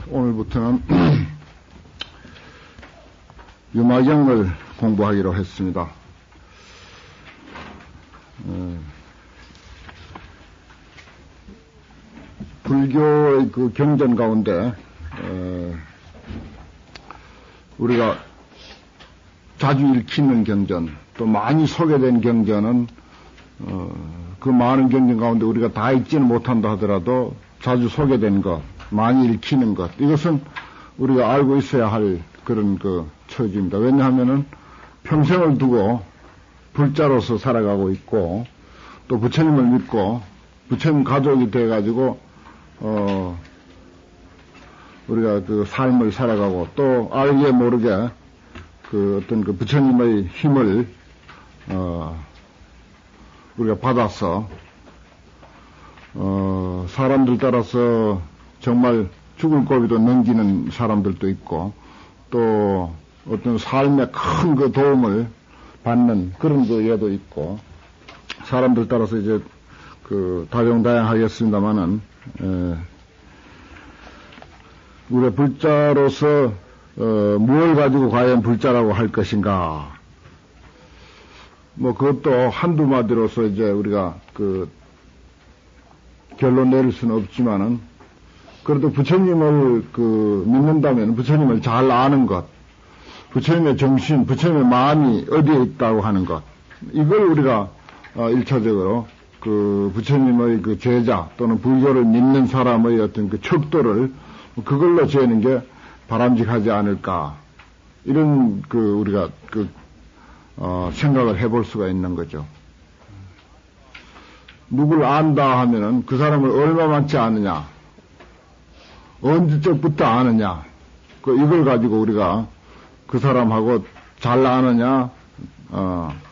오늘부터는 유마경을 공부하기로 했습니다. 불교의 그 경전 가운데 우리가 자주 읽히는 경전, 또 많이 소개된 경전은 그 많은 경전 가운데 우리가 다 읽지는 못한다 하더라도 자주 소개된 것, 많이 읽히는 것, 이것은 우리가 알고 있어야 할 그런 그 처지입니다. 왜냐하면은 평생을 두고 불자로서 살아가고 있고, 또 부처님을 믿고 부처님 가족이 돼가지고 우리가 그 삶을 살아가고, 또 알게 모르게 그 어떤 그 부처님의 힘을 우리가 받아서 사람들 따라서 정말 죽을 고비도 넘기는 사람들도 있고, 또 어떤 삶에 큰 그 도움을 받는 그런 그 예도 있고, 사람들 따라서 이제 그 다종다양하겠습니다만은 우리가 불자로서 무엇을 가지고 과연 불자라고 할 것인가, 뭐 그것도 한두 마디로서 이제 우리가 그 결론 내릴 수는 없지만은, 그래도 부처님을 그 믿는다면 부처님을 잘 아는 것, 부처님의 정신, 부처님의 마음이 어디에 있다고 하는 것, 이걸 우리가 일차적으로 그 부처님의 그 제자 또는 불교를 믿는 사람의 어떤 그 척도를 그걸로 재는 게 바람직하지 않을까, 이런 그 우리가 그 생각을 해볼 수가 있는 거죠. 누굴 안다 하면은 그 사람을 얼마만치 아느냐, 언제적부터 아느냐, 이걸 가지고 우리가 그 사람하고 잘 아느냐,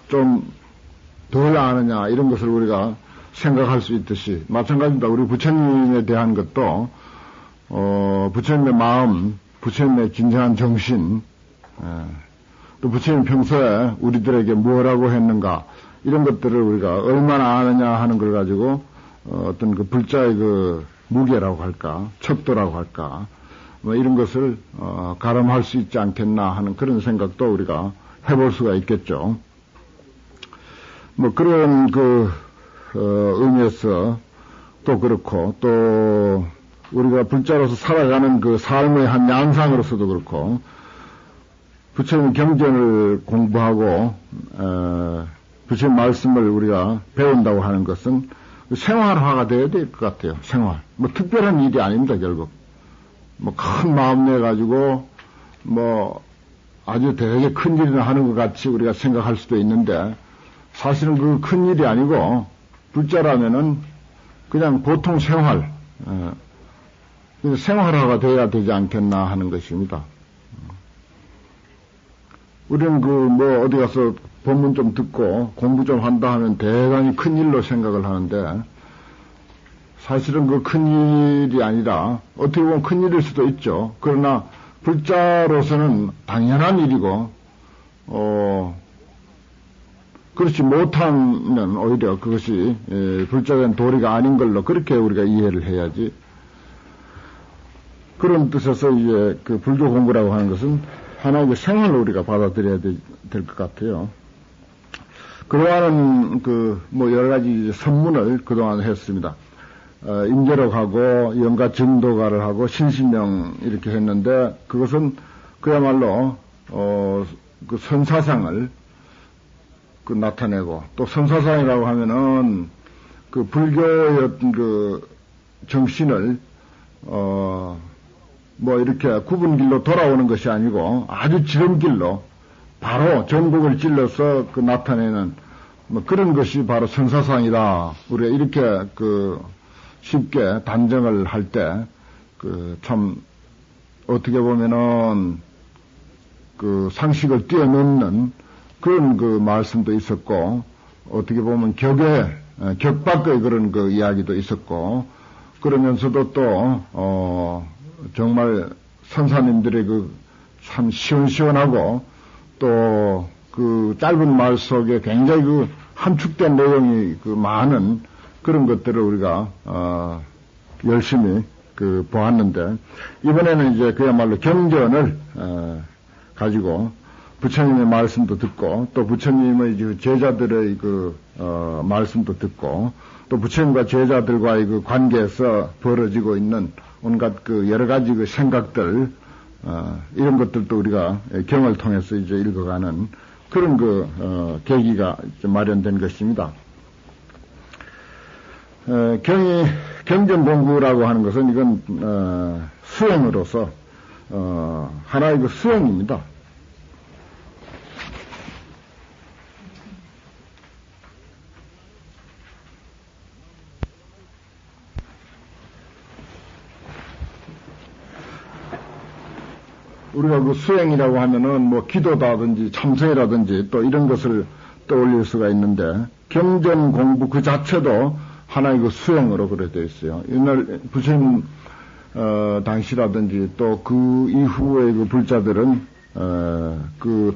좀 덜 아느냐, 이런 것을 우리가 생각할 수 있듯이, 마찬가지입니다. 우리 부처님에 대한 것도, 부처님의 마음, 부처님의 진정한 정신, 또 부처님 평소에 우리들에게 뭐라고 했는가, 이런 것들을 우리가 얼마나 아느냐 하는 걸 가지고, 어떤 그 불자의 그 무게라고 할까, 척도라고 할까, 뭐 이런 것을 가름할 수 있지 않겠나 하는 그런 생각도 우리가 해볼 수가 있겠죠. 뭐 그런 그 의미에서 또 그렇고, 또 우리가 불자로서 살아가는 그 삶의 한 양상으로서도 그렇고, 부처님 경전을 공부하고 부처님 말씀을 우리가 배운다고 하는 것은 생활화가 되어야 될 것 같아요. 생활. 뭐 특별한 일이 아닙니다, 결국. 뭐 큰 마음 내 가지고 뭐 아주 되게 큰 일이나 하는 것 같이 우리가 생각할 수도 있는데, 사실은 그 큰 일이 아니고 불자라면은 그냥 보통 생활, 생활화가 되어야 되지 않겠나 하는 것입니다. 우리는 그 뭐 어디 가서 법문 좀 듣고 공부 좀 한다 하면 대단히 큰 일로 생각을 하는데, 사실은 그 큰 일이 아니라 어떻게 보면 큰 일일 수도 있죠. 그러나 불자로서는 당연한 일이고, 그렇지 못하면 오히려 그것이 불자된 도리가 아닌 걸로 그렇게 우리가 이해를 해야지. 그런 뜻에서 이제 그 불교 공부라고 하는 것은 하나의 생활로 우리가 받아들여야 될 것 같아요. 그동안은 그 뭐 여러 가지 선문을 그동안 했습니다. 임재록 하고 영가 증도가를 하고 신신명 이렇게 했는데, 그것은 그야말로 그 선사상을 그 나타내고, 또 선사상이라고 하면은 그 불교의 어떤 그 정신을 뭐 이렇게 굽은 길로 돌아오는 것이 아니고 아주 지름길로 바로 전국을 찔러서 그 나타내는 뭐 그런 것이 바로 선사상이다. 우리가 이렇게 그 쉽게 단정을 할 때 그 참 어떻게 보면은 그 상식을 뛰어넘는 그런 그 말씀도 있었고, 어떻게 보면 격밖의 그런 그 이야기도 있었고, 그러면서도 또 정말 선사님들의 그 참 시원시원하고, 또 그 짧은 말 속에 굉장히 그 함축된 내용이 그 많은 그런 것들을 우리가 열심히 보았는데, 이번에는 이제 그야말로 경전을, 가지고 부처님의 말씀도 듣고, 또 부처님의 제자들의 말씀도 듣고, 또 부처님과 제자들과의 관계에서 벌어지고 있는 온갖 여러 가지 생각들, 이런 것들도 우리가 경을 통해서 이제 읽어가는 그런 계기가 마련된 것입니다. 경전 공부라고 하는 것은 이건, 수행으로서, 하나의 수행입니다. 우리가 수행이라고 하면은 뭐 기도다든지 참선이라든지 또 이런 것을 떠올릴 수가 있는데, 경전 공부 그 자체도 하나의 수행으로 그래 되어 있어요. 옛날 부처님 당시라든지 또 그 이후의 불자들은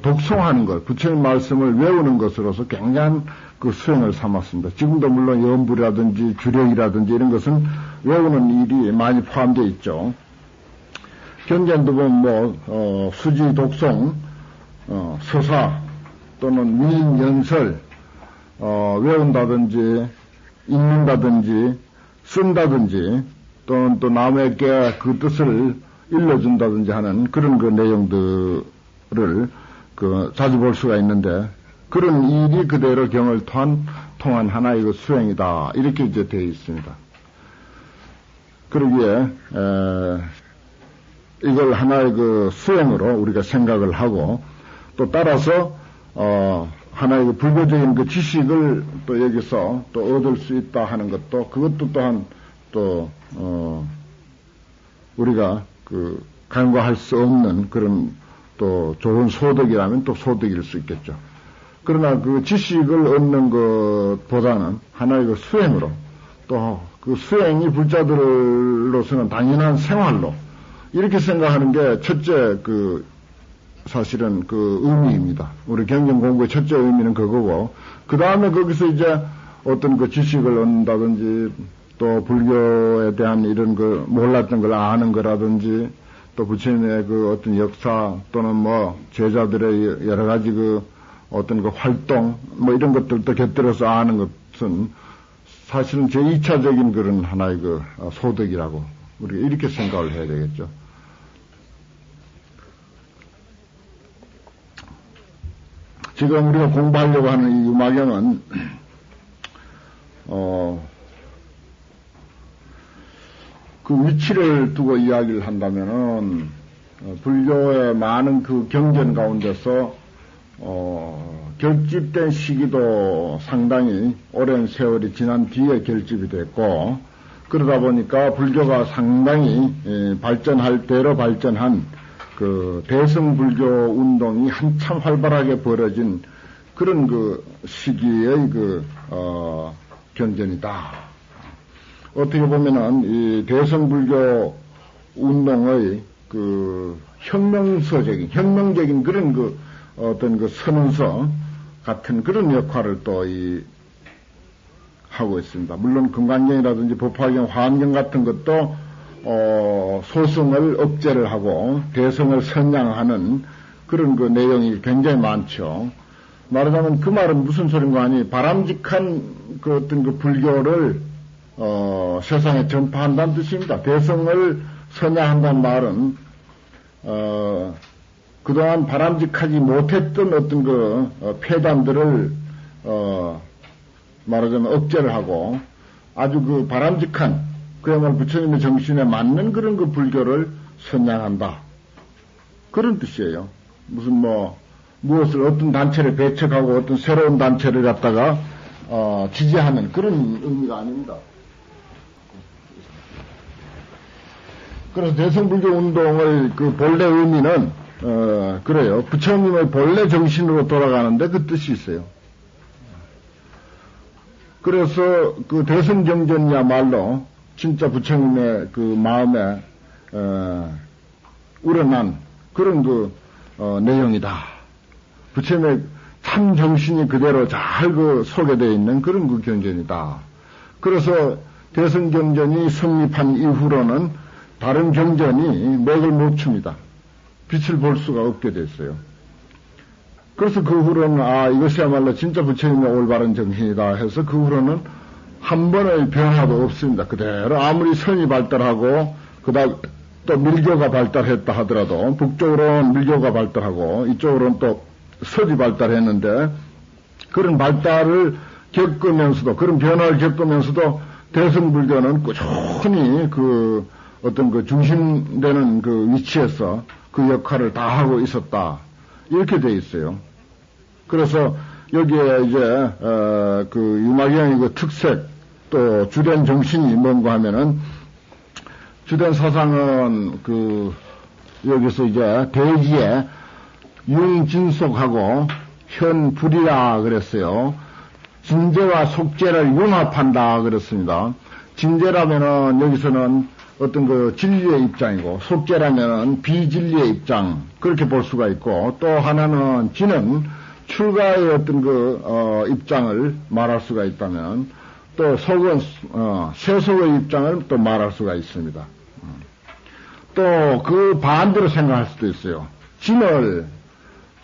독송하는 것, 부처님 말씀을 외우는 것으로서 굉장한 수행을 삼았습니다. 지금도 물론 연불이라든지 주력이라든지 이런 것은 외우는 일이 많이 포함되어 있죠. 경전도 보면 수지 독송, 서사 또는 민 연설, 외운다든지 읽는다든지 쓴다든지 또는 또 남에게 그 뜻을 일러준다든지 하는 그런 내용들을 자주 볼 수가 있는데, 그런 일이 그대로 경을 통한 하나의 수행이다, 이렇게 이제 되어 있습니다. 그러기에 이걸 하나의 수행으로 우리가 생각을 하고, 또 따라서 하나의 불교적인 지식을 또 여기서 또 얻을 수 있다 하는 것도, 그것도 또한 또 우리가 간과할 수 없는 그런 또 좋은 소득이라면 또 소득일 수 있겠죠. 그러나 지식을 얻는 것보다는 하나의 수행으로, 또 수행이 불자들로서는 당연한 생활로, 이렇게 생각하는 게 첫째 사실은 의미입니다. 우리 경전 공부의 첫째 의미는 그거고, 그 다음에 거기서 이제 어떤 지식을 얻는다든지, 또 불교에 대한 이런 몰랐던 걸 아는 거라든지, 또 부처님의 어떤 역사 또는 뭐 제자들의 여러 가지 어떤 활동 뭐 이런 것들도 곁들여서 아는 것은 사실은 제2차적인 그런 하나의 소득이라고 우리가 이렇게 생각을 해야 되겠죠. 지금 우리가 공부하려고 하는 이 유마경은 그 위치를 두고 이야기를 한다면은 불교의 많은 경전 가운데서 결집된 시기도 상당히 오랜 세월이 지난 뒤에 결집이 됐고, 그러다 보니까 불교가 상당히 발전할 대로 발전한 대승불교 운동이 한참 활발하게 벌어진 그런 시기의 경전이다. 어떻게 보면은 이 대승불교 운동의 혁명적인 그런 어떤 선언서 같은 그런 역할을 또 하고 있습니다. 물론 금강경이라든지 법화경, 화엄경 같은 것도 소승을 억제를 하고 대성을 선양하는 그런 내용이 굉장히 많죠. 말하자면 그 말은 무슨 소린가 하니, 바람직한 어떤 불교를 세상에 전파한다는 뜻입니다. 대성을 선양한다는 말은 그동안 바람직하지 못했던 어떤 폐단들을 말하자면 억제를 하고 아주 바람직한, 그야말로 부처님의 정신에 맞는 그런 불교를 선양한다, 그런 뜻이에요. 무슨 무엇을 어떤 단체를 배척하고 어떤 새로운 단체를 갖다가 지지하는 그런 의미가 아닙니다. 그래서 대승불교 운동의 본래 의미는 그래요. 부처님의 본래 정신으로 돌아가는데 그 뜻이 있어요. 그래서 대승경전이야말로 진짜 부처님의 마음에 우러난 그런 내용이다. 부처님의 참 정신이 그대로 잘 소개되어 있는 그런 경전이다. 그래서 대승경전이 성립한 이후로는 다른 경전이 맥을 못 춥니다. 빛을 볼 수가 없게 됐어요. 그래서 그 후로는 이것이야말로 진짜 부처님의 올바른 정신이다 해서 그 후로는 한 번의 변화도 없습니다. 그대로 아무리 선이 발달하고 그다음 또 밀교가 발달했다 하더라도 북쪽으로는 밀교가 발달하고 이쪽으로는 또 서지 발달했는데 그런 발달을 겪으면서도 그런 변화를 겪으면서도 대승불교는 꾸준히 그 어떤 그 중심되는 그 위치에서 그 역할을 다 하고 있었다 이렇게 돼 있어요. 그래서 여기에 이제 그 유마경의 그 특색 또 주된 정신이 뭔가 하면은 주된 사상은 그 여기서 이제 대지에 융진속하고 현불이라 그랬어요. 진재와 속재를 융합한다 그랬습니다. 진재라면은 여기서는 어떤 그 진리의 입장이고 속재라면은 비진리의 입장 그렇게 볼 수가 있고 또 하나는 진은 출가의 어떤 그 입장을 말할 수가 있다면 또 속은 세속의 입장을 또 말할 수가 있습니다. 또 그 반대로 생각할 수도 있어요. 진을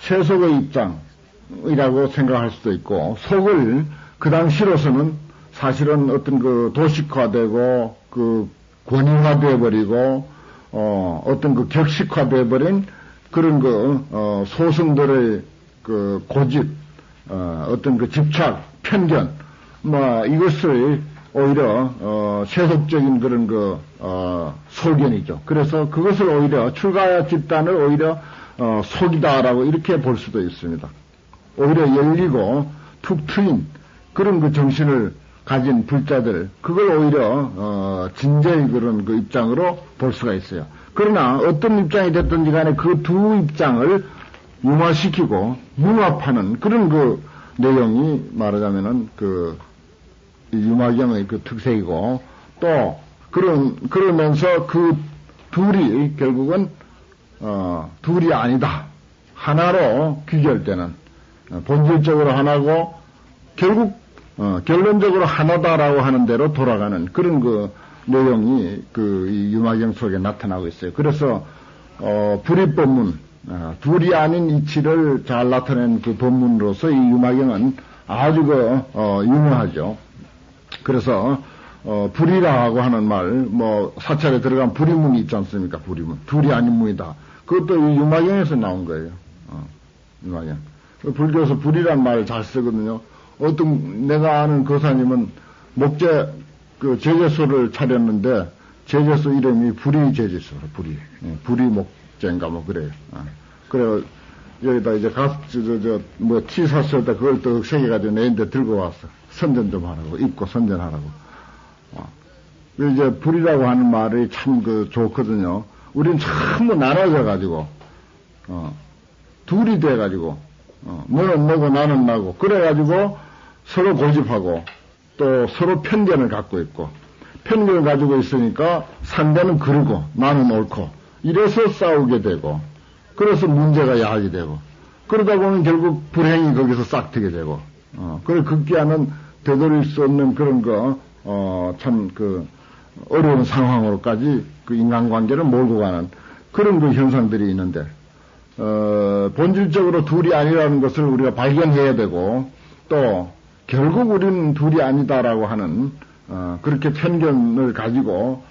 세속의 입장이라고 생각할 수도 있고 속을 그 당시로서는 사실은 어떤 그 도식화되고 그 권위화되어 버리고 어떤 그 격식화되어 버린 그런 그 소승들의 그 고집 어떤 그 집착 편견 뭐 이것을 오히려 세속적인 그런 그 소견이죠. 그래서 그것을 오히려 출가 집단을 오히려 속이다라고 이렇게 볼 수도 있습니다. 오히려 열리고 툭 트인 그런 그 정신을 가진 불자들 그걸 오히려 진재의 그런 그 입장으로 볼 수가 있어요. 그러나 어떤 입장이 됐든지 간에 그 두 입장을 융화시키고 융합하는 그런 그 내용이 말하자면은 그 유마경의 그 특색이고 또 그러면서 그 둘이 결국은 둘이 아니다 하나로 귀결되는 본질적으로 하나고 결국 결론적으로 하나다라고 하는 대로 돌아가는 그런 그 내용이 그 이 유마경 속에 나타나고 있어요. 그래서 불입법문 둘이 아닌 이치를 잘 나타낸 그 법문으로서 이 유마경은 아주 유명하죠. 그래서 불이라고 하는 말, 뭐 사찰에 들어간 불이문이 있지 않습니까? 불이문. 둘이 아닌 문이다. 그것도 이 유마경에서 나온 거예요. 유마경. 불교에서 불이란 말을 잘 쓰거든요. 어떤 내가 아는 거사님은 목재 그 제재소를 차렸는데 제재소 이름이 불이 제재소, 불이. 불이 목재인가 뭐 그래요. 그래 여기다 이제 뭐 티 샀을 때 그걸 또 새겨가지고 내인데 들고 왔어. 선전 좀 하라고, 입고 선전하라고. 이제 불이라고 하는 말이 참 좋거든요. 우린 전부 나눠져가지고, 둘이 돼가지고, 너는 너고 나는 나고, 그래가지고 서로 고집하고, 또 서로 편견을 갖고 있고, 편견을 가지고 있으니까 상대는 그러고, 나는 옳고, 이래서 싸우게 되고, 그래서 문제가 야하게 되고, 그러다 보면 결국 불행이 거기서 싹트게 되고, 그걸 극기하는 되돌릴 수 없는 그런 참 어려운 상황으로까지 그 인간관계를 몰고 가는 그런 그 현상들이 있는데, 본질적으로 둘이 아니라는 것을 우리가 발견해야 되고, 또 결국 우리는 둘이 아니다라고 하는, 그렇게 편견을 가지고,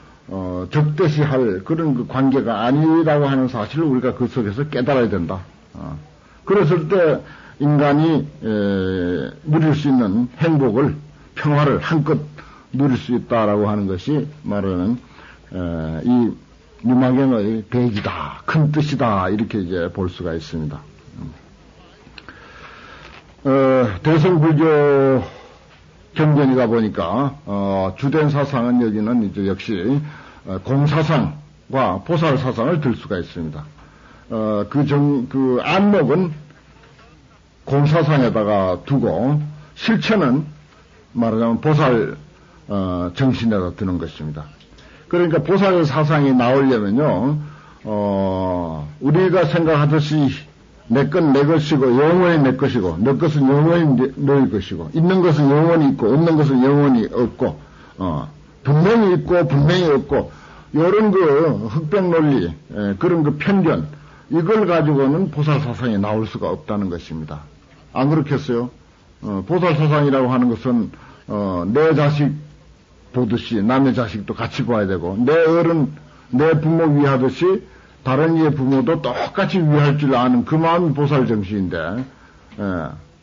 적대시 할 그런 그 관계가 아니라고 하는 사실을 우리가 그 속에서 깨달아야 된다. 그랬을 때 인간이 누릴 수 있는 행복을 평화를 한껏 누릴 수 있다라고 하는 것이 말하는 이 유마경의 배기다, 큰 뜻이다 이렇게 이제 볼 수가 있습니다. 대승불교 경전이다 보니까 주된 사상은 여기는 이제 역시 공사상과 보살사상을 들 수가 있습니다. 그 안목은 공사상에다가 두고 실체는 말하자면 보살 정신에다 두는 것입니다. 그러니까 보살 사상이 나오려면요, 우리가 생각하듯이 내 건 내 것이고 영원히 내 것이고 너 것은 영원히 너의 것이고 있는 것은 영원히 있고 없는 것은 영원히 없고 분명히 있고 분명히 없고 요런 그 흑백 논리, 그런 그 편견, 이걸 가지고는 보살사상이 나올 수가 없다는 것입니다. 안 그렇겠어요? 보살사상이라고 하는 것은, 내 자식 보듯이 남의 자식도 같이 봐야 되고, 내 어른, 내 부모 위하듯이 다른 이의 부모도 똑같이 위할 줄 아는 그 마음이 보살 정신인데,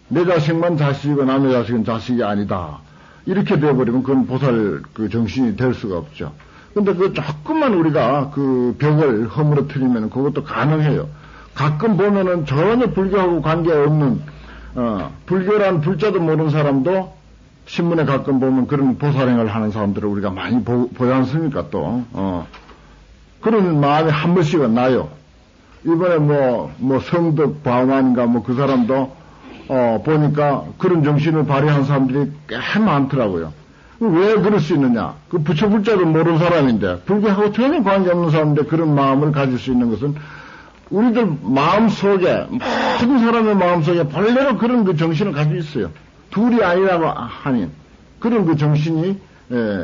내 자식만 자식이고 남의 자식은 자식이 아니다. 이렇게 되어버리면 그건 보살 그 정신이 될 수가 없죠. 근데 그 조금만 우리가 그 벽을 허물어뜨리면 그것도 가능해요. 가끔 보면은 전혀 불교하고 관계없는, 불교란 불자도 모르는 사람도 신문에 가끔 보면 그런 보살행을 하는 사람들을 우리가 많이 보지 않습니까 또, 그런 마음이 한 번씩은 나요. 이번에 성덕 바만인가 그 사람도, 보니까 그런 정신을 발휘한 사람들이 꽤 많더라고요. 왜 그럴 수 있느냐? 그 부처 불자도 모르는 사람인데, 불교하고 전혀 관계없는 사람인데 그런 마음을 가질 수 있는 것은 우리들 마음 속에, 모든 사람의 마음 속에 본래로 그런 그 정신을 가지고 있어요. 둘이 아니라고 하니, 그런 그 정신이,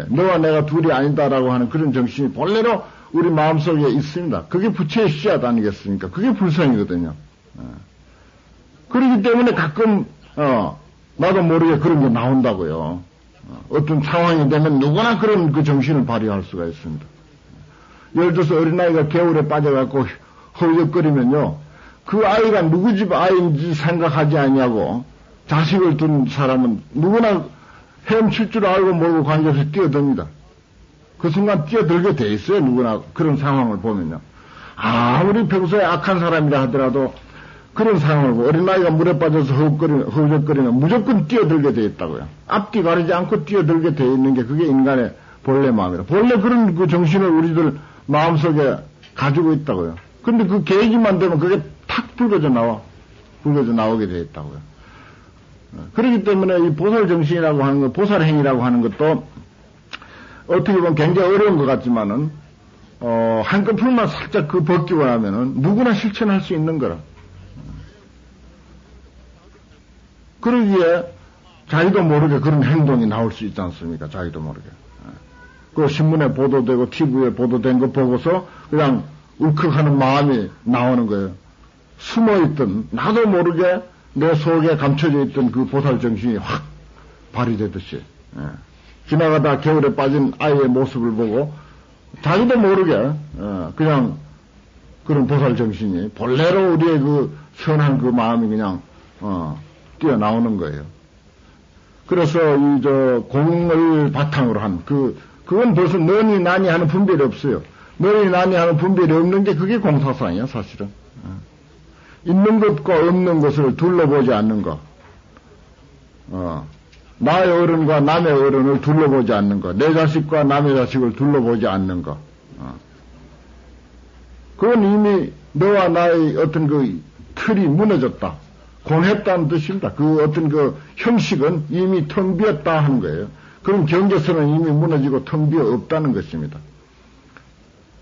너와 내가 둘이 아니다라고 하는 그런 정신이 본래로 우리 마음 속에 있습니다. 그게 부처의 씨앗 아니겠습니까? 그게 불성이거든요. 그렇기 때문에 가끔, 나도 모르게 그런 게 나온다고요. 어떤 상황이 되면 누구나 그런 그 정신을 발휘할 수가 있습니다. 예를 들어서 어린아이가 개울에 빠져갖고 허우적거리면요, 그 아이가 누구 집 아이인지 생각하지 않냐고, 자식을 둔 사람은 누구나 헤엄칠 줄 알고 모르고 관계없이 뛰어듭니다. 그 순간 뛰어들게 돼 있어요, 누구나 그런 상황을 보면요. 아무리 평소에 악한 사람이라 하더라도 그런 상황을 보고 어린아이가 물에 빠져서 허우적거리면 무조건 뛰어들게 돼 있다고요. 앞뒤 가리지 않고 뛰어들게 돼 있는 게 그게 인간의 본래 마음이라. 본래 그런 그 정신을 우리들 마음속에 가지고 있다고요. 근데 그 계기만 되면 그게 탁 불거져 나오게 돼 있다고요. 그렇기 때문에 이 보살 정신이라고 하는 것, 보살 행위라고 하는 것도 어떻게 보면 굉장히 어려운 것 같지만은, 한꺼풀만 살짝 그 벗기고 나면은 누구나 실천할 수 있는 거라. 그러기에 자기도 모르게 그런 행동이 나올 수 있지 않습니까? 자기도 모르게. 그 신문에 보도되고 TV에 보도된 거 보고서 그냥 울컥하는 마음이 나오는 거예요. 숨어있던, 나도 모르게 내 속에 감춰져 있던 그 보살 정신이 확 발휘되듯이. 지나가다 겨울에 빠진 아이의 모습을 보고 자기도 모르게 그냥 그런 보살 정신이 본래로 우리의 그 선한 그 마음이 그냥 뛰어나오는 거예요. 그래서 공을 바탕으로 한 그건 벌써 너니 나니 하는 분별이 없어요. 너니 나니 하는 분별이 없는 게 그게 공사상이야, 사실은. 있는 것과 없는 것을 둘러보지 않는 것. 나의 어른과 남의 어른을 둘러보지 않는 것. 내 자식과 남의 자식을 둘러보지 않는 것. 그건 이미 너와 나의 어떤 그 틀이 무너졌다. 공했다는 뜻입니다. 그 어떤 그 형식은 이미 텅 비었다 하는 거예요. 그럼 경계선은 이미 무너지고 텅 비어 없다는 것입니다.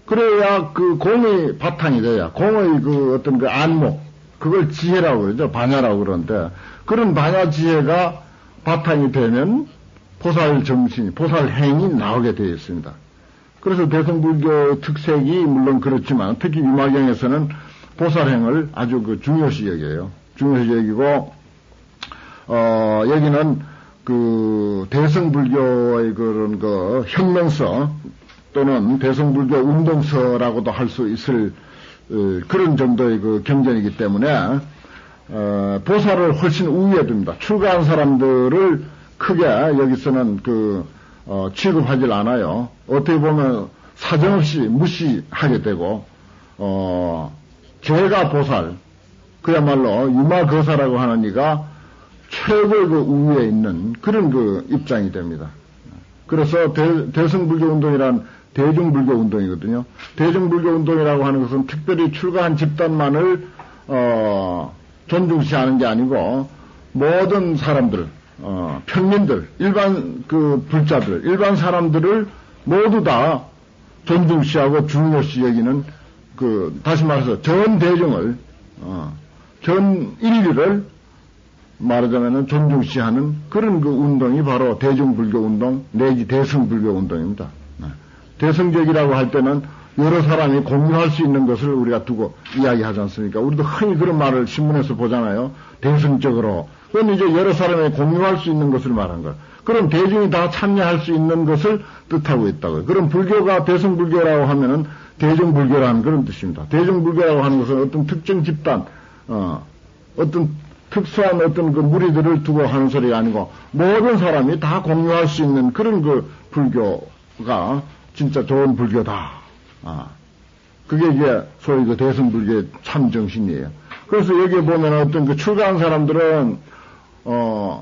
그래야 그 공의 바탕이 돼야 공의 그 어떤 그 안목, 그걸 지혜라고 그러죠. 반야라고 그러는데, 그런 반야 지혜가 바탕이 되면 보살 정신이, 보살 행이 나오게 되어 있습니다. 그래서 대승불교 특색이 물론 그렇지만 특히 유마경에서는 보살행을 아주 그 중요시 여겨요. 중요시 여기고, 여기는 그 대승불교의 그런 그 혁명서 또는 대승불교 운동서라고도 할 수 있을 그런 정도의 그 경전이기 때문에 보살을 훨씬 우위에 둡니다. 출가한 사람들을 크게 여기서는 취급하질 않아요. 어떻게 보면 사정없이 무시하게 되고 제가 보살, 그야말로 유마거사라고 하는 이가 최고의 그 우위에 있는 그런 그 입장이 됩니다. 그래서 대승불교 운동이란 대중불교 운동이거든요. 대중불교 운동이라고 하는 것은 특별히 출가한 집단만을 존중시하는 게 아니고 모든 사람들, 평민들, 일반 그 불자들, 일반 사람들을 모두 다 존중시하고 중요시 여기는 다시 말해서 전 대중을 전 인류를 말하자면은 존중시하는 그런 그 운동이 바로 대중불교 운동 내지 대승불교 운동입니다. 대승적이라고 할 때는 여러 사람이 공유할 수 있는 것을 우리가 두고 이야기하지 않습니까? 우리도 흔히 그런 말을 신문에서 보잖아요. 대승적으로. 그건 이제 여러 사람이 공유할 수 있는 것을 말한 거예요. 그럼 대중이 다 참여할 수 있는 것을 뜻하고 있다고요. 그럼 불교가 대승불교라고 하면은 대중불교라는 그런 뜻입니다. 대중불교라고 하는 것은 어떤 특정 집단, 어떤 특수한 어떤 그 무리들을 두고 하는 소리가 아니고 모든 사람이 다 공유할 수 있는 그런 그 불교가 진짜 좋은 불교다. 그게 이제 소위 그 대승불교의 참 정신이에요. 그래서 여기에 보면 어떤 그 출가한 사람들은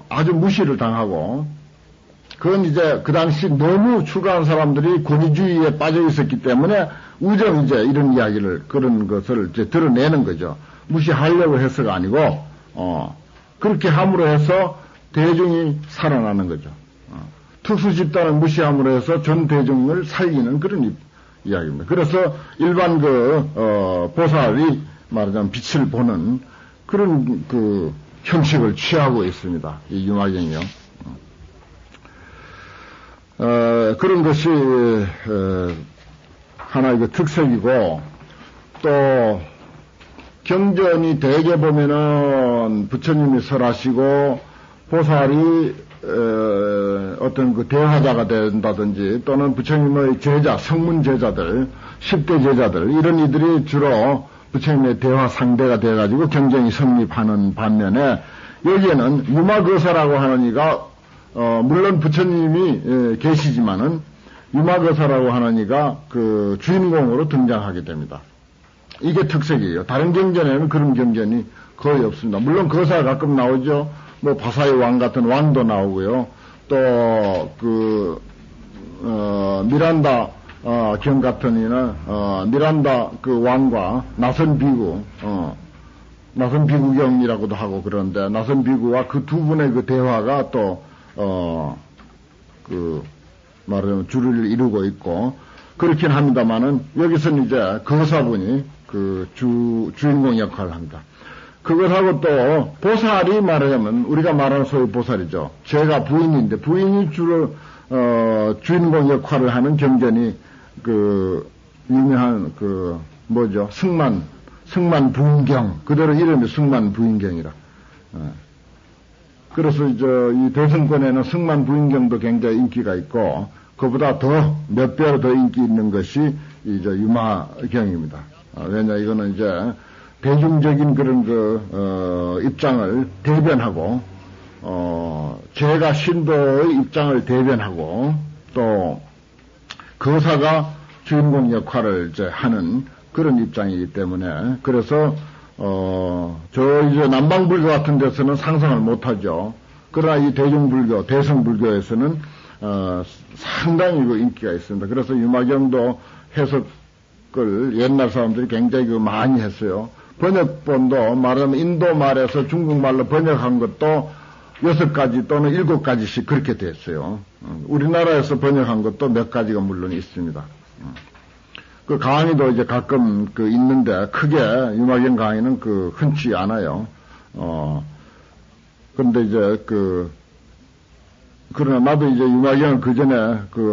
아주 무시를 당하고, 그건 이제 그 당시 너무 출가한 사람들이 권위주의에 빠져 있었기 때문에 우정 이제 이런 이야기를, 그런 것을 이제 드러내는 거죠. 무시하려고 해서가 아니고, 그렇게 함으로 해서 대중이 살아나는 거죠. 특수 집단을 무시함으로 해서 전 대중을 살리는 그런 이야기입니다. 그래서 일반 보살이 말하자면 빛을 보는 그런 그 형식을 취하고 있습니다. 이 유마경이요. 그런 것이 하나의 그 특색이고, 또 경전이 대개 보면은 부처님이 설하시고 보살이 어떤 그 대화자가 된다든지, 또는 부처님의 제자, 성문 제자들, 10대 제자들, 이런 이들이 주로 부처님의 대화 상대가 돼가지고 경전이 성립하는 반면에, 여기에는 유마거사라고 하는 이가 물론 부처님이 계시지만은 유마거사라고 하는 이가 그 주인공으로 등장하게 됩니다. 이게 특색이에요. 다른 경전에는 그런 경전이 거의 없습니다. 물론 거사가 가끔 나오죠. 뭐 바사의 왕 같은 왕도 나오고요. 또 미란다 경 같은 이는 미란다 그 왕과 나선 비구, 나선 비구경이라고도 하고, 그런데 나선 비구와 그 두 분의 그 대화가 또 말하자면 주를 이루고 있고 그렇긴 합니다만은, 여기서는 이제 거사분이 그 주인공 역할을 합니다. 그것하고 또 보살이 말하자면 우리가 말하는 소위 보살이죠. 제가 부인인데 부인이 주로 주인공 역할을 하는 경전이 그 유명한 그 뭐죠? 승만부인경, 그대로 이름이 승만부인경이라. 그래서 이 대승권에는 승만부인경도 굉장히 인기가 있고, 그보다 더 몇 배로 더 인기 있는 것이 이 유마경입니다. 왜냐, 이거는 이제 대중적인 그런 입장을 대변하고, 제가 신도의 입장을 대변하고, 또 거사가 주인공 역할을 이제 하는 그런 입장이기 때문에, 그래서 이제 남방불교 같은 데서는 상상을 못하죠. 그러나 이 대중불교, 대승불교에서는 상당히 그 인기가 있습니다. 그래서 유마경도 해석을 옛날 사람들이 굉장히 많이 했어요. 번역본도 말하면 인도 말에서 중국말로 번역한 것도 6가지 또는 7가지씩 그렇게 됐어요. 우리나라에서 번역한 것도 몇 가지가 물론 있습니다. 그 강의도 이제 가끔 있는데, 크게 유마경 강의는 흔치 않아요. 근데 이제 그러나 나도 이제 유마경을 그 전에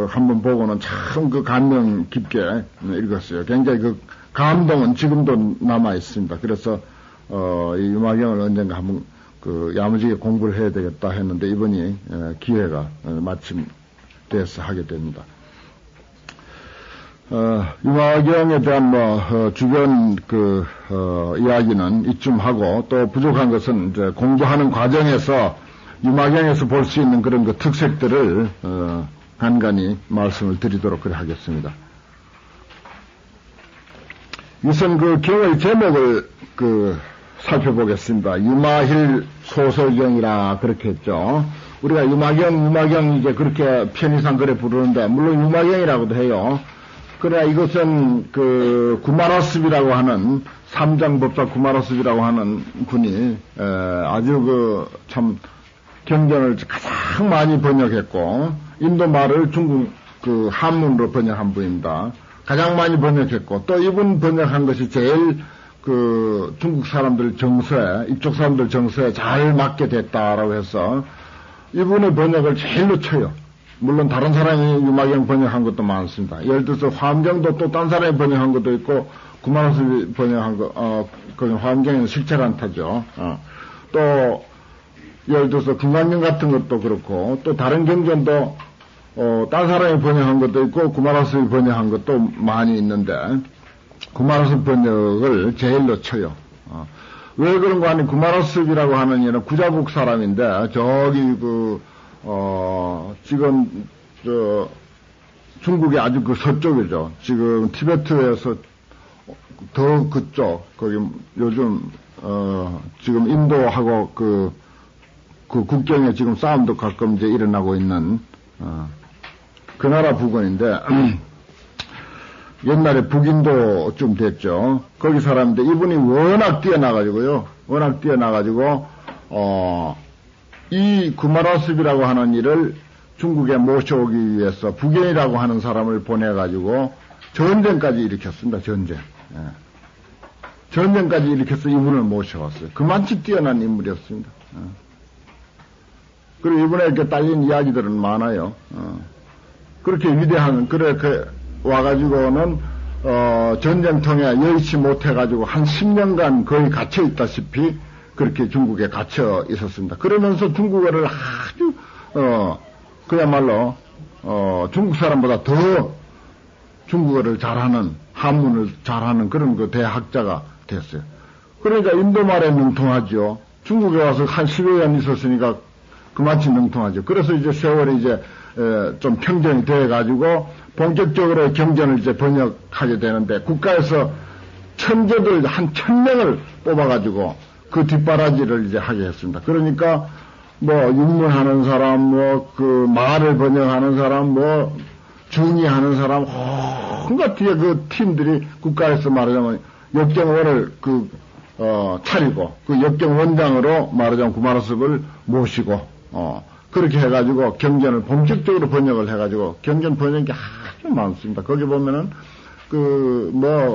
한번 보고는 참 감명 깊게 읽었어요. 굉장히 감동은 지금도 남아 있습니다. 그래서 이 유마경을 언젠가 한번 야무지게 공부를 해야 되겠다 했는데, 이번이 기회가 마침 돼서 하게 됩니다. 유마경에 대한 주변 이야기는 이쯤 하고, 또 부족한 것은 이제 공부하는 과정에서 유마경에서 볼 수 있는 그런 특색들을 간간히 말씀을 드리도록 그래 하겠습니다. 우선 경의 제목을 살펴보겠습니다. 유마힐 소설경이라 그렇게 했죠. 우리가 유마경 이제 그렇게 편의상 그래 부르는데, 물론 유마경이라고도 해요. 그러나 이것은 구마라습이라고 하는, 삼장법사 구마라습이라고 하는 분이 아주 참 경전을 가장 많이 번역했고, 인도 말을 중국 한문으로 번역한 분입니다. 가장 많이 번역했고, 또 이분 번역한 것이 제일 중국 사람들 정서에, 이쪽 사람들 정서에 잘 맞게 됐다라고 해서 이분의 번역을 제일로 쳐요. 물론 다른 사람이 유마경 번역한 것도 많습니다. 예를 들어서 화엄경도 또 딴 사람이 번역한 것도 있고 구마라습이 번역한 거, 그 화엄경에는 실체가 안 타죠. 또 예를 들어서 금강경 같은 것도 그렇고 또 다른 경전도 딴 사람이 번역한 것도 있고 구마라습이 번역한 것도 많이 있는데 구마라습 번역을 제일로 쳐요. 왜 그런가 하니 구마라습이라고 하는 이는 구자국 사람인데 저기 지금 중국의 아주 그 서쪽이죠. 지금 티베트에서 더 그쪽 거기 요즘 지금 인도하고 그 국경에 지금 싸움도 가끔 이제 일어나고 있는 그 나라 부근인데 옛날에 북인도쯤 됐죠. 거기 사람인데 이분이 워낙 뛰어나가지고요. 이 구마라습이라고 하는 일을 중국에 모셔오기 위해서 북인이라고 하는 사람을 보내가지고 전쟁까지 일으켰습니다. 전쟁까지 일으켜서 이분을 모셔왔어요. 그만치 뛰어난 인물이었습니다. 그리고 이분에 이렇게 딸린 이야기들은 많아요. 그렇게 위대한, 그렇게 와가지고는, 전쟁통에 여의치 못해가지고 한 10년간 거의 갇혀 있다시피 그렇게 중국에 갇혀 있었습니다. 그러면서 중국어를 아주, 그야말로, 중국 사람보다 더 중국어를 잘하는, 한문을 잘하는 그런 그 대학자가 됐어요. 그러니까 인도말에 능통하죠. 중국에 와서 한 10여 년 있었으니까 그만치 능통하죠. 그래서 이제 세월이 이제 좀 평정이 돼가지고 본격적으로 경전을 이제 번역하게 되는데 국가에서 천재들 한 1000명을 뽑아가지고 그 뒷바라지를 이제 하게 했습니다. 그러니까 뭐 육문하는 사람, 뭐 그 말을 번역하는 사람, 뭐 중의하는 사람, 온갖 뒤에 그 팀들이 국가에서 말하자면 역경원을 차리고 그 역경원장으로 말하자면 구마라습을 모시고 그렇게 해가지고 경전을 본격적으로 번역을 해가지고 경전 번역이 아주 많습니다. 거기 보면은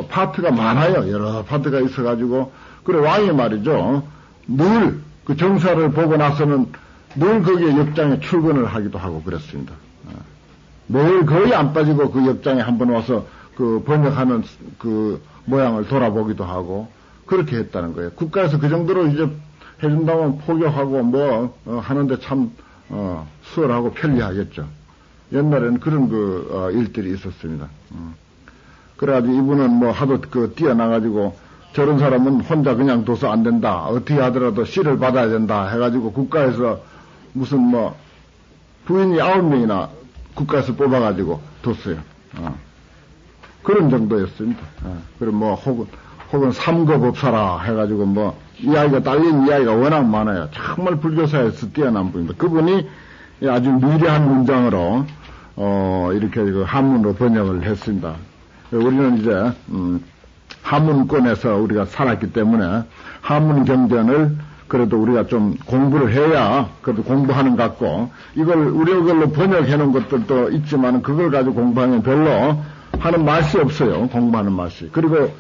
파트가 많아요. 여러 파트가 있어가지고 그래 왕이 말이죠. 늘 그 정사를 보고 나서는 늘 거기에 역장에 출근을 하기도 하고 그랬습니다. 늘 거의 안 빠지고 그 역장에 한번 와서 그 번역하는 그 모양을 돌아보기도 하고 그렇게 했다는 거예요. 국가에서 그 정도로 이제 해준다면 포교하고 하는데 참 수월하고 편리하겠죠. 옛날에는 그런 일들이 있었습니다. 그래가지고 이분은 하도 뛰어나가지고 저런 사람은 혼자 그냥 둬서 안 된다. 어떻게 하더라도 씨를 받아야 된다. 해가지고 국가에서 무슨 부인이 9명이나 국가에서 뽑아가지고 뒀어요. 그런 정도였습니다. 그리고 혹은 삼거법사라 해가지고 이야기가 딸린 이야기가 워낙 많아요. 정말 불교사에서 뛰어난 분입니다. 그분이 아주 미려한 문장으로 이렇게 한문으로 번역을 했습니다. 우리는 이제 한문권에서 우리가 살았기 때문에 한문 경전을 그래도 우리가 좀 공부를 해야 그래도 공부하는 것 같고 이걸 우리어걸로 번역해 놓은 것들도 있지만 그걸 가지고 공부하면 별로 하는 맛이 없어요. 공부하는 맛이. 그리고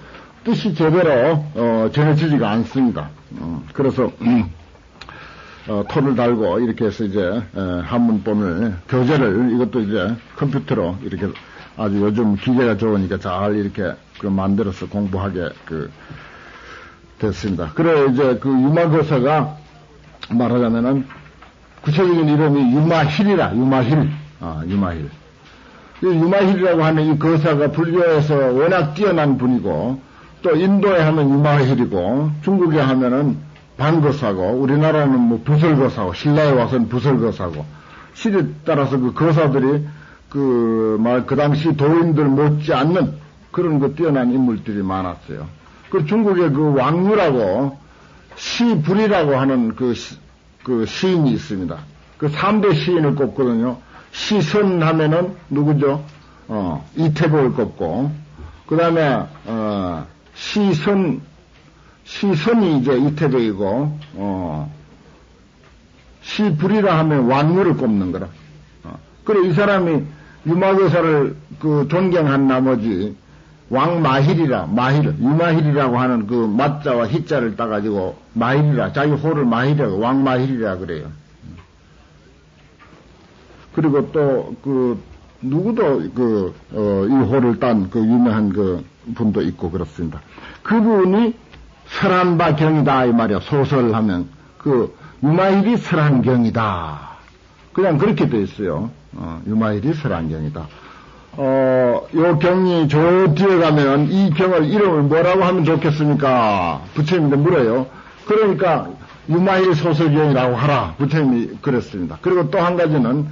뜻이 제대로 전해지지가 않습니다. 그래서 토를 달고 이렇게 해서 이제 한문본을 교재를 이것도 이제 컴퓨터로 이렇게 아주 요즘 기계가 좋으니까 잘 이렇게 만들어서 공부하게 됐습니다. 그래 이제 유마거사가 말하자면은 구체적인 이름이 유마힐이라 유마힐. 유마힐이라고 하는 이 거사가 불교에서 워낙 뛰어난 분이고 또 인도에 하면 유마힐이고 중국에 하면은 반거사고 우리나라는 부설거사고 신라에 와서는 부설거사고 시대에 따라서 그 거사들이 그 당시 도인들 못지않는 그런 뛰어난 인물들이 많았어요. 그 중국에 왕유라고 시불이라고 하는 시인이 있습니다. 3대 시인을 꼽거든요. 시선 하면은 누구죠? 이태복을 꼽고 그 다음에 시선이 이제 이태백이고 시불이라 하면 왕유를 꼽는 거라. 그래 이 사람이 유마거사를 존경한 나머지 유마힐이라고 하는 맞자와 히자를 따가지고 마힐이라 자기 호를 마힐이라고 왕마힐이라 그래요. 그리고 또 누구도 이 호를 딴 유명한 분도 있고 그렇습니다. 그분이 설한바경이다 이 말이야. 소설을 하면 유마일이 설한경이다. 그냥 그렇게 돼 있어요. 유마일이 설한경이다. 요 경이 저 뒤에 가면 이 경을 이름을 뭐라고 하면 좋겠습니까? 부처님한테 물어요. 그러니까 유마일 소설경이라고 하라. 부처님이 그랬습니다. 그리고 또 한 가지는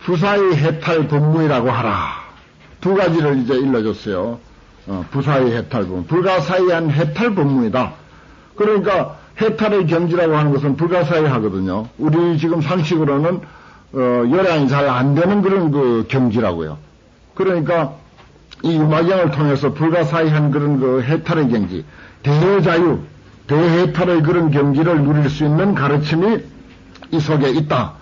부사의 해탈 법문이라고 하라. 두 가지를 이제 일러줬어요. 부사의 해탈 법문. 불가사의한 해탈 법문이다. 그러니까 해탈의 경지라고 하는 것은 불가사의 하거든요. 우리 지금 상식으로는 요량이 잘 안 되는 그런 경지라고요. 그러니까 이 유마경을 통해서 불가사의한 그런 해탈의 경지, 대자유, 대해탈의 그런 경지를 누릴 수 있는 가르침이 이 속에 있다.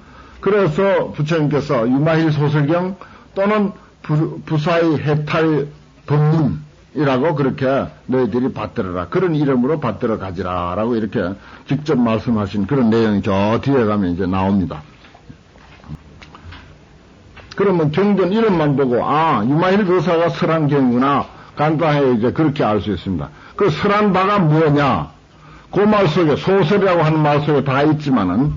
그래서 부처님께서 유마일 소설경 또는 부사의 해탈 법문이라고 그렇게 너희들이 받들어라. 그런 이름으로 받들어 가지라라고 이렇게 직접 말씀하신 그런 내용이 저 뒤에 가면 이제 나옵니다. 그러면 경전 이름만 보고 유마일 거사가 설한경이구나 간단하게 이제 그렇게 알 수 있습니다. 그 설한바가 뭐냐? 그 말 속에 소설이라고 하는 말 속에 다 있지만은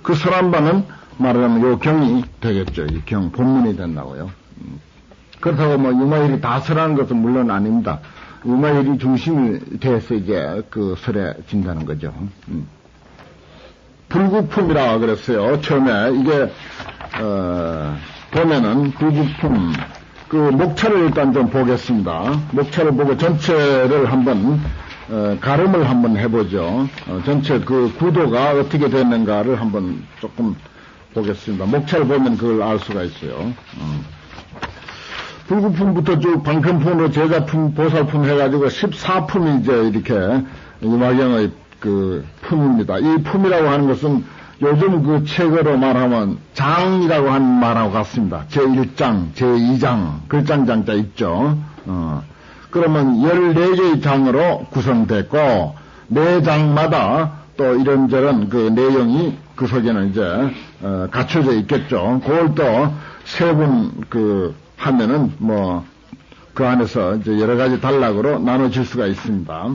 그 설한바는 말하자면 요 경이 되겠죠. 이 경 본문이 된다고요. 그렇다고 뭐 유마일이 다 설하는 것은 물론 아닙니다. 유마일이 중심이 돼서 이제 설해진다는 거죠. 불구품이라 그랬어요. 처음에 이게 보면은 불구품 목차를 일단 좀 보겠습니다. 목차를 보고 전체를 한번 가름을 한번 해보죠. 전체 구도가 어떻게 됐는가를 한번 조금 보겠습니다. 목차를 보면 그걸 알 수가 있어요. 불구품부터 쭉 방편품으로 제자품, 보살품 해가지고 14품이 이제 이렇게 유마경의 품입니다. 이 품이라고 하는 것은 요즘 책으로 말하면 장이라고 하는 말하고 같습니다. 제1장, 제2장, 글장장자 있죠. 그러면 14개의 장으로 구성됐고, 4장마다 또 이런저런 내용이 그 속에는 이제, 갖춰져 있겠죠. 그걸 또 세 분 하면은 그 안에서 이제 여러 가지 단락으로 나눠질 수가 있습니다.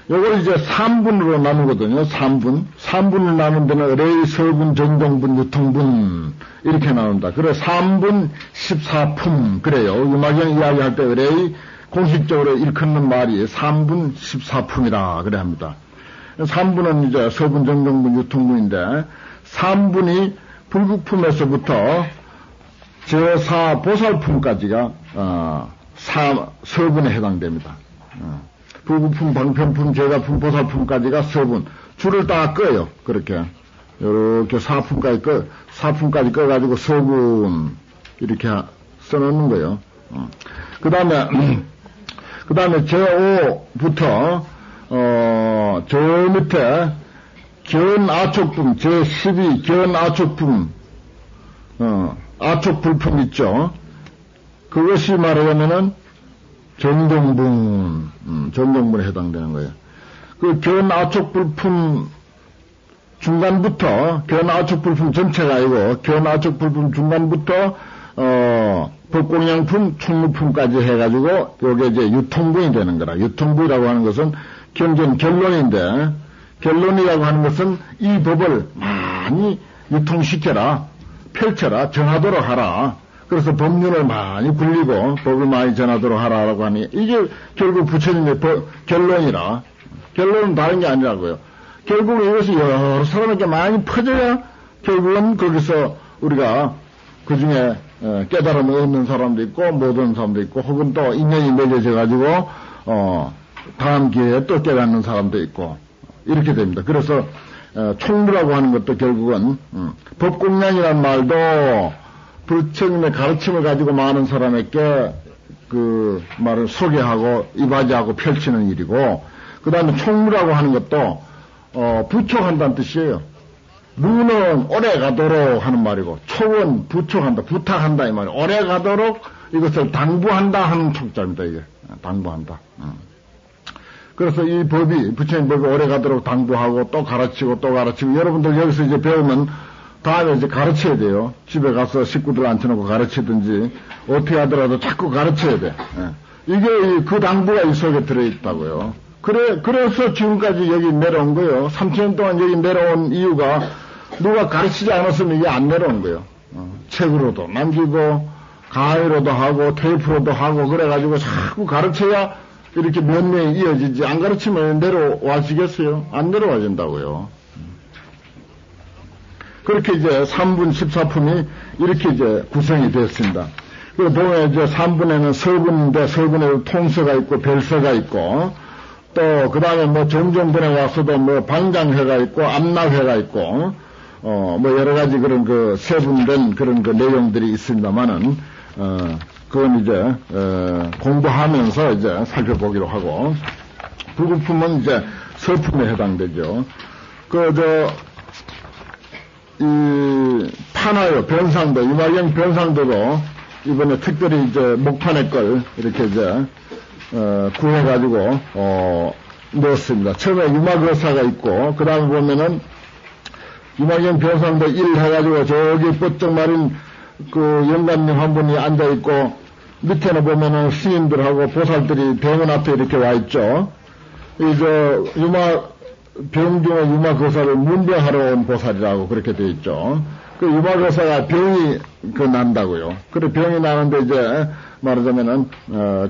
요걸 이제 3분으로 나누거든요. 3분을 나눈 데는 의뢰의 서분, 정동분, 유통분 이렇게 나눈다. 그래 3분 14품 그래요. 유마경 이야기할 때 의뢰의 공식적으로 일컫는 말이 3분 14품이라 그래 합니다. 3분은 이제 서분, 정동분, 유통분인데 3분이 불국품에서부터 제4 보살품까지가 서분에 해당됩니다. 불구품, 방편품, 제자품, 보살품까지가 서분. 줄을 다 꺼요. 그렇게. 이렇게 4품까지 꺼가지고 서분. 이렇게 써놓는 거예요. 그 다음에 제5부터, 저 밑에 견아촉품, 제12 견아촉품, 아촉불품 있죠. 그것이 말하자면은 정동분에 해당되는 거예요. 그 견아촉불품 중간부터, 견아촉불품 전체가 아니고, 견아촉불품 중간부터, 법공양품, 총무품까지 해가지고, 요게 이제 유통분이 되는 거라. 유통분이라고 하는 것은 결론인데, 결론이라고 하는 것은 이 법을 많이 유통시켜라, 펼쳐라, 전하도록 하라. 그래서 법륜을 많이 굴리고 법을 많이 전하도록 하라라고 하니 이게 결국 부처님의 결론이라. 결론은 다른 게 아니라고요. 결국 이것이 여러 사람에게 많이 퍼져야 결국은 거기서 우리가 그 중에 깨달음을 얻는 사람도 있고 못 얻는 사람도 있고 혹은 또 인연이 맺어져 가지고 다음 기회에 또 깨닫는 사람도 있고 이렇게 됩니다. 그래서 총무라고 하는 것도 결국은 법공양이란 말도 부처님의 가르침을 가지고 많은 사람에게 그 말을 소개하고 이바지하고 펼치는 일이고, 그 다음에 총무라고 하는 것도 부촉한다는 뜻이에요. 무는 오래 가도록 하는 말이고, 촉은 부촉한다, 부탁한다 이 말이에요. 오래 가도록 이것을 당부한다 하는 촉자입니다. 이게 당부한다. 그래서 이 법이 부처님 법이 오래 가도록 당부하고 또 가르치고 또 가르치고 여러분들 여기서 이제 배우면 다음에 이제 가르쳐야 돼요. 집에 가서 식구들 앉혀놓고 가르치든지, 어떻게 하더라도 자꾸 가르쳐야 돼. 이게 그 당부가 이 속에 들어있다고요. 그래서 지금까지 여기 내려온 거예요. 3천 동안 여기 내려온 이유가 누가 가르치지 않았으면 이게 안 내려온 거예요. 책으로도 남기고, 강의로도 하고, 테이프로도 하고, 그래가지고 자꾸 가르쳐야 이렇게 몇 명이 이어지지. 안 가르치면 내려와지겠어요? 안 내려와진다고요. 그렇게 이제 3분 14품이 이렇게 이제 구성이 됐습니다. 그 보면 이제 3분에는 서분인데 서분에도 통서가 있고 별서가 있고 또 그 다음에 뭐 정정분에 와서도 뭐 방장회가 있고 암락회가 있고 뭐 여러 가지 그런 그 세분된 그런 그 내용들이 있습니다만은 그건 이제 공부하면서 이제 살펴보기로 하고 불국품은 이제 서품에 해당되죠. 이 판화요 변상도 유마경 변상도도 이번에 특별히 이제 목판의 걸 이렇게 이제 구해가지고 넣었습니다. 처음에 유마거사가 있고 그 다음에 보면은 유마경 변상도 1 해가지고 저기 뻗쩍 마린 그 영감님 한 분이 앉아 있고 밑에는 보면은 스님들하고 보살들이 병원 앞에 이렇게 와 있죠. 병중의 유마거사를 문병하러 온 보살이라고 그렇게 되어 있죠. 그 유마거사가 병이 난다고요. 그래 병이 나는데 이제 말하자면은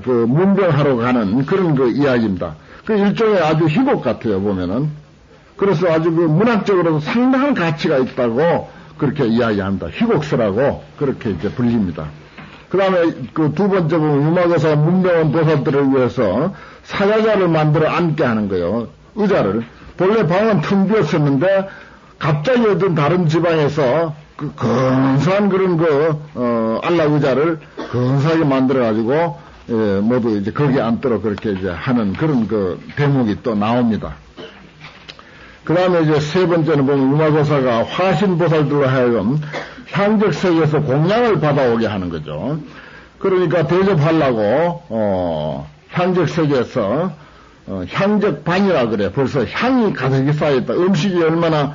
그 문병하러 가는 그런 그 이야기입니다. 그 일종의 아주 희곡 같아요 보면은. 그래서 아주 그 문학적으로도 상당한 가치가 있다고 그렇게 이야기합니다. 희곡서라고 그렇게 이제 불립니다. 그 다음에 그 두 번째 보면 유마거사가 문병원 보살들을 위해서 사자자를 만들어 앉게 하는 거예요. 의자를. 본래 방은 텅 비었었는데 갑자기 어떤 다른 지방에서 그 근사한 그런 안락 의자를 근사하게 만들어가지고 모두 이제 거기에 앉도록 그렇게 이제 하는 그런 그 대목이 또 나옵니다. 그 다음에 이제 세 번째는 보면 유마거사가 화신보살들로 하여금 향적세계에서 공양을 받아오게 하는 거죠. 그러니까 대접하려고 향적세계에서 향적반이라 그래. 벌써 향이 가득히 쌓여있다. 음식이 얼마나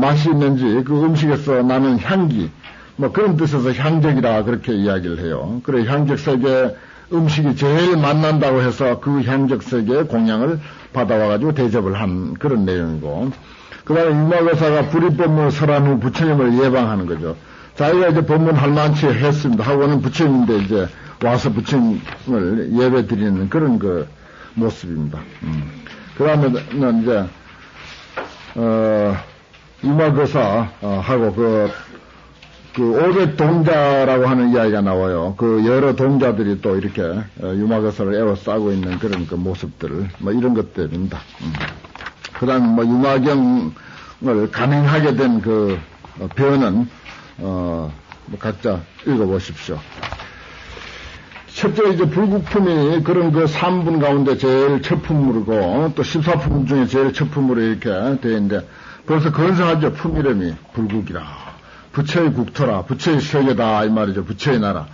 맛이 있는지 그 음식에서 나는 향기 뭐 그런 뜻에서 향적이라 그렇게 이야기를 해요. 그래 향적세계 음식이 제일 맛난다고 해서 그 향적세계의 공양을 받아와가지고 대접을 한 그런 내용이고 그 다음에 유마거사가 불입법문을 설한 후 부처님을 예방하는 거죠. 자기가 이제 법문 할 만치 했습니다. 하고는 부처님인데 이제 와서 부처님을 예배 드리는 그런 그 모습입니다. 그 다음에는 이제 유마거사하고 그 500동자라고 하는 이야기가 나와요. 그 여러 동자들이 또 이렇게 유마거사를 에워싸고 있는 그런 그 모습들, 뭐 이런 것들입니다. 그 다음에 뭐 유마경을 가능하게 된 그 변은 뭐 각자 읽어보십시오. 첫째 이제 불국품이 그런 그 3분 가운데 제일 첫 품물이고 또 14품 중에 제일 첫 품으로 이렇게 되어 있는데 벌써 건성하죠. 품 이름이 불국이라. 부처의 국토라. 부처의 세계다. 이 말이죠. 부처의 나라.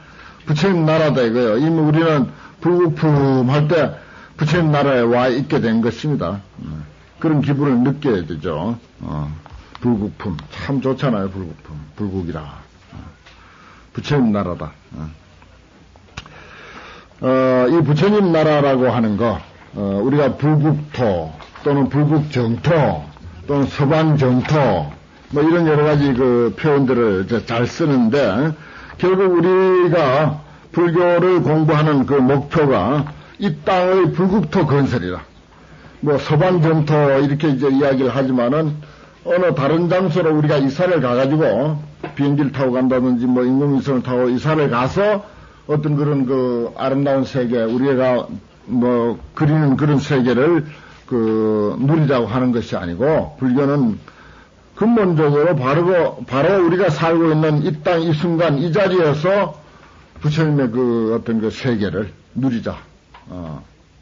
부처님 나라다 이거예요. 이미 우리는 불국품 할 때 부처님 나라에 와 있게 된 것입니다. 그런 기분을 느껴야 되죠. 불국품. 참 좋잖아요. 불국품. 불국이라. 부처님 나라다. 이 부처님 나라라고 하는 거, 우리가 불국토, 또는 불국정토, 또는 서방정토, 뭐 이런 여러 가지 그 표현들을 잘 쓰는데, 결국 우리가 불교를 공부하는 그 목표가 이 땅의 불국토 건설이라. 뭐 서방정토 이렇게 이제 이야기를 하지만은, 어느 다른 장소로 우리가 이사를 가가지고, 비행기를 타고 간다든지 뭐 인공위성을 타고 이사를 가서, 어떤 그런 그 아름다운 세계, 우리가 뭐 그리는 그런 세계를 누리자고 하는 것이 아니고, 불교는 근본적으로 바로 우리가 살고 있는 이 땅, 이 순간, 이 자리에서 부처님의 그 어떤 그 세계를 누리자.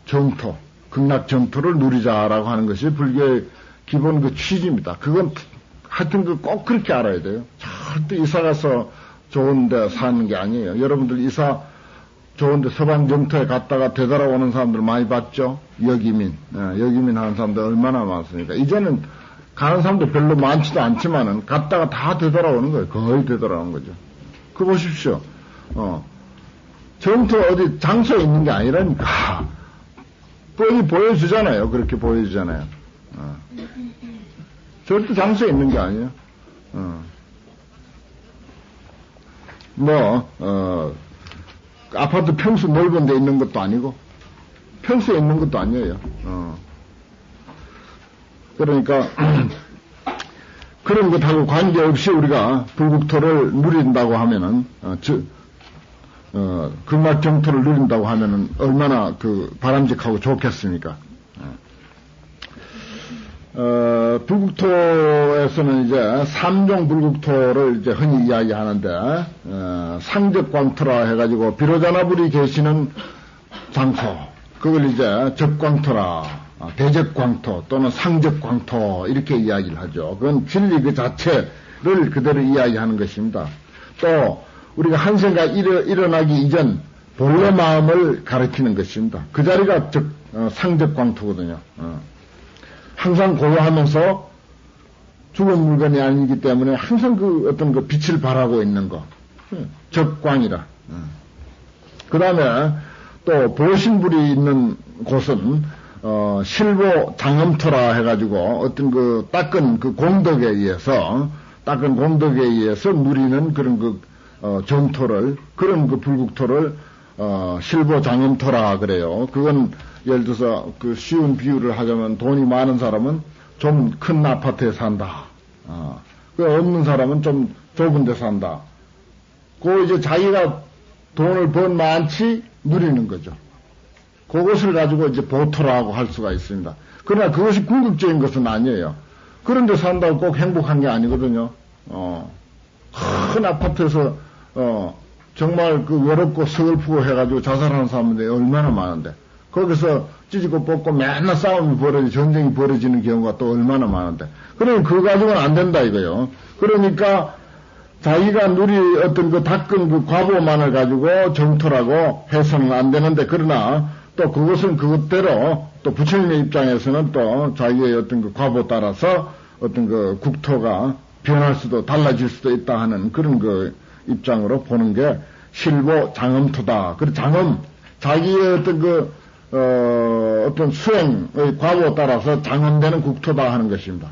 정토, 극락 정토를 누리자라고 하는 것이 불교의 기본 그 취지입니다. 그건 하여튼 꼭 그렇게 알아야 돼요. 절대 이사 가서 좋은 데 사는 게 아니에요. 여러분들 이사 좋은 데 서방 정토에 갔다가 되돌아오는 사람들 많이 봤죠? 여기민 하는 사람들 얼마나 많습니까? 이제는 가는 사람도 별로 많지도 않지만은 갔다가 다 되돌아오는 거예요. 거의 되돌아오는 거죠. 그 보십시오. 정토 어디 장소에 있는 게 아니라니까. 뻔히 보여주잖아요. 그렇게 보여주잖아요. 절대 장소에 있는 게 아니에요. 아파트 평수 넓은 데 있는 것도 아니고, 평수에 있는 것도 아니에요. 그러니까, 그런 것하고 관계없이 우리가 불국토를 누린다고 하면은, 극락 정토를 누린다고 하면은 얼마나 바람직하고 좋겠습니까? 불국토에서는 이제 삼종 불국토를 이제 흔히 이야기하는데, 상적광토라 해가지고 비로자나불이 계시는 장소, 그걸 이제 적광토라, 대적광토 또는 상적광토 이렇게 이야기를 하죠. 그건 진리 그 자체를 그대로 이야기하는 것입니다. 또 우리가 한 생각 일어나기 이전 본래 마음을 가리키는 것입니다. 그 자리가 상적광토거든요. 항상 고요하면서 죽은 물건이 아니기 때문에 항상 어떤 빛을 발하고 있는 거. 적광이라. 그 다음에 또 보신불이 있는 곳은, 실보 장엄토라 해가지고 어떤 닦은 공덕에 의해서 누리는 그런 정토를, 그런 불국토를, 실보 장엄토라 그래요. 그건 예를 들어서 쉬운 비유를 하자면 돈이 많은 사람은 좀 큰 아파트에 산다. 없는 사람은 좀 좁은 데 산다. 이제 자기가 돈을 번 많지 누리는 거죠. 그것을 가지고 이제 보토라고 할 수가 있습니다. 그러나 그것이 궁극적인 것은 아니에요. 그런 데 산다고 꼭 행복한 게 아니거든요. 큰 아파트에서, 정말 외롭고 서글프고 해가지고 자살하는 사람들이 얼마나 많은데. 거기서 찢고 뽑고 맨날 싸움이 전쟁이 벌어지는 경우가 또 얼마나 많은데. 그러면 그거 가지고는 안 된다 이거요. 그러니까 자기가 어떤 닦은 과보만을 가지고 정토라고 해서는 안 되는데, 그러나 또 그것은 그것대로 또 부처님의 입장에서는 또 자기의 어떤 과보 따라서 어떤 국토가 변할 수도 달라질 수도 있다 하는 그런 입장으로 보는 게 실보 장엄토다. 그 자기의 어떤 수행의 과보에 따라서 장엄되는 국토다 하는 것입니다.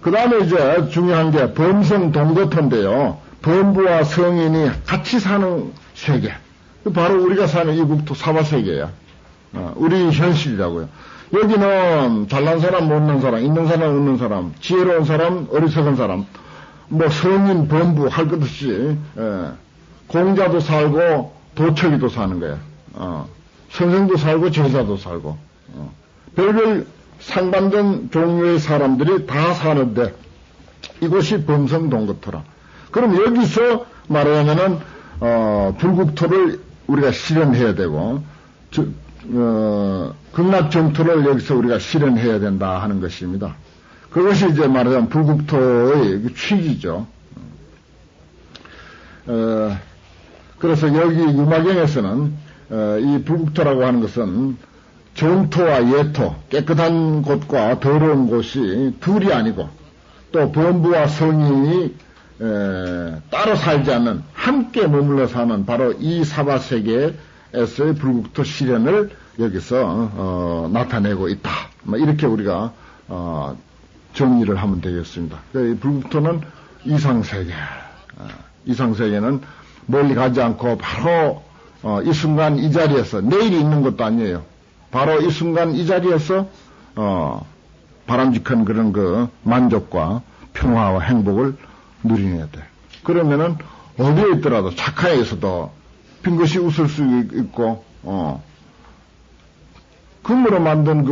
그 다음에 이제 중요한 게 범성 동거토인데요. 범부와 성인이 같이 사는 세계. 바로 우리가 사는 이 국토 사바세계야. 우리 현실이라고요. 여기는 잘난 사람, 못난 사람, 있는 사람, 없는 사람, 지혜로운 사람, 어리석은 사람, 성인, 범부 할 것 없이, 공자도 살고 도척이도 사는 거야. 선생도 살고 제자도 살고, 별별 상반된 종류의 사람들이 다 사는데, 이곳이 범성동거토라. 그럼 여기서 말하자면은, 불국토를 우리가 실현해야 되고, 극락정토를 여기서 우리가 실현해야 된다 하는 것입니다. 그것이 이제 말하자면 불국토의 취지죠. 그래서 여기 유마경에서는 이 불국토라고 하는 것은 정토와 예토, 깨끗한 곳과 더러운 곳이 둘이 아니고, 또 범부와 성인이 따로 살지 않는, 함께 머물러 사는 바로 이 사바세계에서의 불국토 실현을 여기서 나타내고 있다. 이렇게 우리가 정리를 하면 되겠습니다. 이 불국토는 이상세계, 이상세계는 멀리 가지 않고 바로 이 순간 이 자리에서, 내일이 있는 것도 아니에요. 바로 이 순간 이 자리에서 바람직한 그런 만족과 평화와 행복을 누리내야 돼. 그러면은 어디에 있더라도 착하에서도 빈 것이 웃을 수 있고, 금으로 만든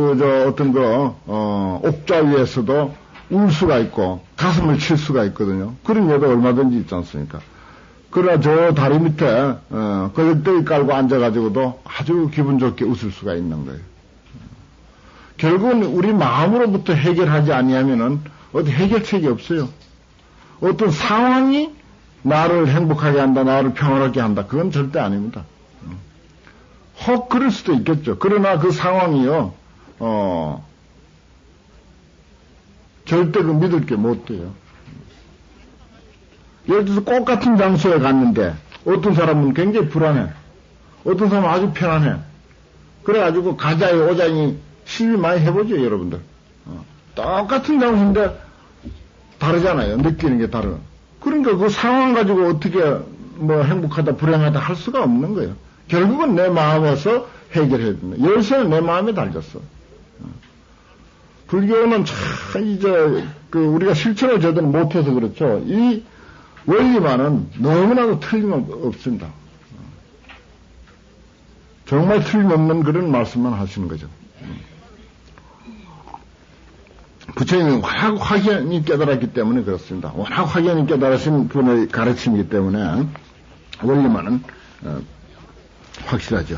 옥좌 위에서도 울 수가 있고 가슴을 칠 수가 있거든요. 그런 여도 얼마든지 있지 않습니까? 그러나 저 다리 밑에 거적대기 깔고 앉아가지고도 아주 기분 좋게 웃을 수가 있는 거예요. 결국은 우리 마음으로부터 해결하지 아니하면은 어디 해결책이 없어요. 어떤 상황이 나를 행복하게 한다, 나를 평안하게 한다, 그건 절대 아닙니다. 혹 그럴 수도 있겠죠. 그러나 그 상황이요, 절대 그 믿을 게 못 돼요. 예를 들어서 꽃 같은 장소에 갔는데 어떤 사람은 굉장히 불안해. 어떤 사람은 아주 편안해. 그래가지고 가자이 오자니 시비 많이 해보죠, 여러분들. 똑같은 장소인데 다르잖아요. 느끼는 게 다르. 그러니까 그 상황 가지고 어떻게 뭐 행복하다 불행하다 할 수가 없는 거예요. 결국은 내 마음에서 해결해야 된다. 열쇠는 내 마음에 달렸어. 불교는 참 이제 그 우리가 실천을 제대로 못해서 그렇죠. 이 원리만은 너무나도 틀림없습니다. 정말 틀림없는 그런 말씀만 하시는 거죠. 부처님이 워낙 확연히 깨달았기 때문에 그렇습니다. 워낙 확연히 깨달으신 분의 가르침이기 때문에 원리만은 확실하죠.